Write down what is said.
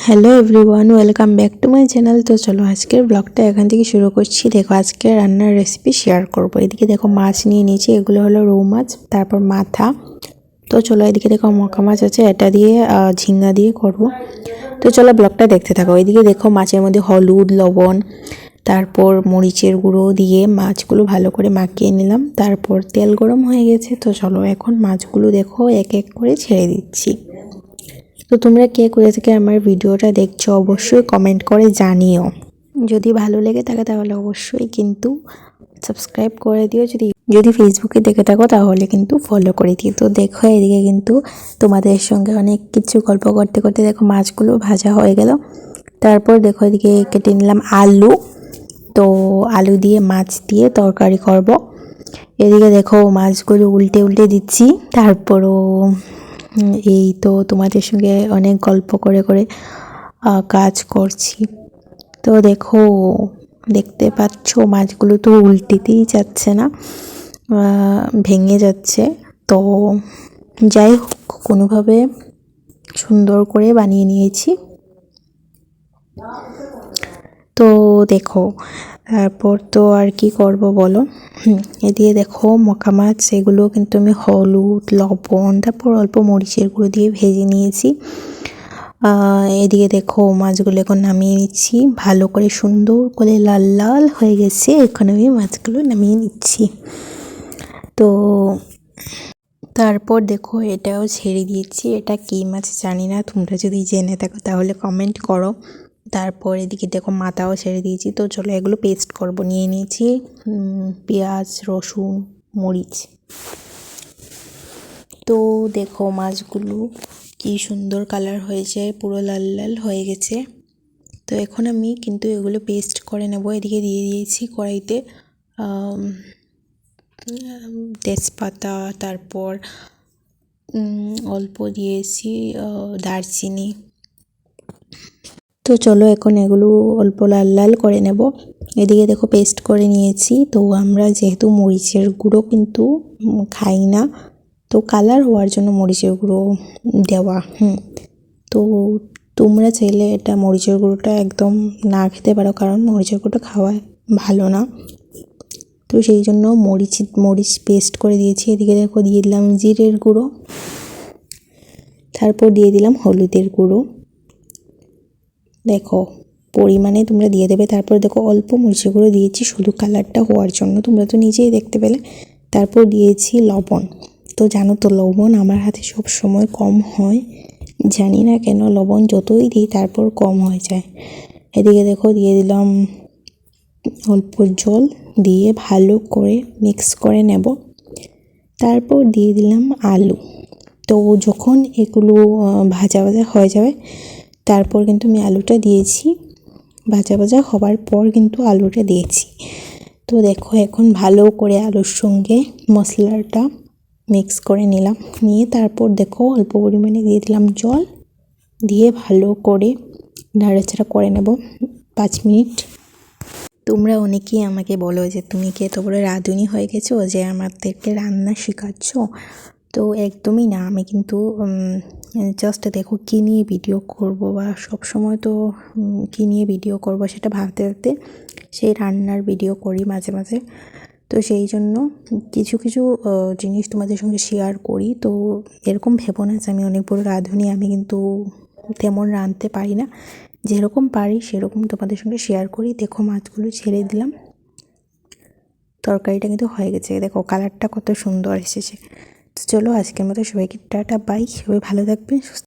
Hello everyone, welcome back to my channel. তো চলো আজকের ব্লগটা এখান থেকে শুরু করছি। দেখো আজকে রান্নার রেসিপি শেয়ার করব। এদিকে দেখো মাছ নিয়ে নিয়েছি, এগুলো হলো রৌ মাছ, তারপর মাথা। তো চলো এদিকে দেখো মকা মাছ আছে, এটা দিয়ে ঝিঙ্গা দিয়ে করব। তো চলো ব্লগটা দেখতে থাকো। এদিকে দেখো মাছের মধ্যে হলুদ, লবণ, তারপর মরিচের গুঁড়ো দিয়ে মাছগুলো ভালো করে মাখিয়ে নিলাম। তারপর তেল গরম হয়ে গেছে, তো চলো এখন মাছগুলো দেখো এক এক করে ছেড়ে দিচ্ছি। তো তোমরা কে কোথা থেকে আমার ভিডিওটা দেখছো অবশ্যই কমেন্ট করে জানিও। যদি ভালো লেগে থাকে তাহলে অবশ্যই কিন্তু সাবস্ক্রাইব করে দিও। যদি ফেসবুকে দেখে থাকো তাহলে কিন্তু ফলো করে দিও। তো দেখো এদিকে কিন্তু তোমাদের সঙ্গে অনেক কিছু গল্প করতে করতে দেখো মাছগুলো ভাজা হয়ে গেল। তারপর দেখো এদিকে কেটে নিলাম আলু। তো আলু দিয়ে মাছ দিয়ে তরকারি করব। এদিকে দেখো মাছগুলো উল্টে উল্টে দিচ্ছি। তারপরও এই তো তোমাদের সঙ্গে অনেক গল্প করে করে কাজ করছি। তো দেখো দেখতে পাচ্ছ মাছগুলো তো উল্টেতেই যাচ্ছে না, ভেঙে যাচ্ছে। তো যাই হোক কোনোভাবে সুন্দর করে বানিয়ে নিয়েছি। তো দেখো তারপর তো আর কি করব বলো। এদিকে দেখো মকা মাছ, এগুলো কিন্তু আমি হলুদ, লবণ, তারপর অল্প মরিচের গুঁড়ো দিয়ে ভেজে নিয়েছি। এদিকে দেখো মাছগুলো এখন নামিয়ে নিচ্ছি, ভালো করে সুন্দর করে লাল লাল হয়ে গেছে। এখন আমি মাছগুলো নামিয়ে নিচ্ছি। তো তারপর দেখো এটাও ছেড়ে দিয়েছি। এটা কী মাছ জানি না, তোমরা যদি জেনে থাকো তাহলে কমেন্ট করো। তারপর এদিকে দেখো মাথাও ছেড়ে দিয়েছি। তো চলো এগুলো পেস্ট করব। নিয়ে নিয়েছি পেঁয়াজ, রসুন, মরিচ। তো দেখো মাছগুলো কি সুন্দর কালার হয়েছে, পুরো লাল লাল হয়ে গেছে। তো এখন আমি কিন্তু এগুলো পেস্ট করে নেব। এদিকে দিয়ে দিয়েছি কড়াইতে তেজপাতা, তারপর অল্প দিয়েছি দারচিনি। তো চলো এখন এগুলো অল্প লাল লাল করে নেব। এদিকে দেখো পেস্ট করে নিয়েছি। তো আমরা যেহেতু মরিচের গুঁড়ো কিন্তু খাই না, তো কালার হওয়ার জন্য মরিচের গুঁড়ো দেওয়া। তো তোমরা চাইলে এটা মরিচের গুঁড়োটা একদম না খেতে পারো, কারণ মরিচের গুঁড়োটা খাওয়া ভালো না। তো সেই জন্য মরিচ পেস্ট করে দিয়েছি। এদিকে দেখো দিয়ে দিলাম জিরের গুঁড়ো, তারপর দিয়ে দিলাম হলুদের গুঁড়ো। দেখো পরিমাণে তোমরা দিয়ে দেবে। তারপর দেখো অল্প মরিচের গুঁড়ো দিয়েছি শুধু কালারটা হওয়ার জন্য, তোমরা তো নিজেই দেখতে পেলে। তারপর দিয়েছি লবণ। তো জানো তো লবণ আমার হাতে সব সময় কম হয়, জানি না কেন লবণ যতই দিই তারপর কম হয়ে যায়। এদিকে দেখো দিয়ে দিলাম অল্প জল, দিয়ে ভালো করে মিক্স করে নেব। তারপর দিয়ে দিলাম আলু। তো যখন এগুলো ভাজা ভাজা হয়ে যাবে তারপর কিন্তু আমি আলুটা দিয়েছি। ভাজা ভাজা হবার পর কিন্তু আলুটা দিয়েছি। তো দেখো এখন ভালো করে আলুর সঙ্গে মশলাটা মিক্স করে নিলাম। নিয়ে তারপর দেখো অল্প পরিমাণে দিয়ে দিলাম জল, দিয়ে ভালো করে নাড়াচাড়া করে নেব 5 মিনিট। তোমরা অনেকেই আমাকে বলো যে তুমি কি এত বড় রাঁধুনি হয়ে গেছো যে আমাদেরকে রান্না শেখাচ্ছ। তো একদমই না, আমি কিন্তু জাস্ট দেখো কী নিয়ে ভিডিও করব, বা সব সময় তো কী নিয়ে ভিডিও করব সেটা ভাবতে ভাবতে সেই রান্নার ভিডিও করি মাঝে মাঝে। তো সেই জন্য কিছু কিছু জিনিস তোমাদের সঙ্গে শেয়ার করি। তো এরকম ভেবো না যে আমি অনেক বড় রাঁধুনি, আমি কিন্তু তেমন রাঁধতে পারি না। যেরকম পারি সেরকম তোমাদের সঙ্গে শেয়ার করি। দেখো মাছগুলো ছেড়ে দিলাম, তরকারিটা কিন্তু হয়ে গেছে। দেখো কালারটা কত সুন্দর এসেছে। তো চলো আজকের মতো সবাইকে টাটা বাই। সবাই ভালো থাকবে, সুস্থ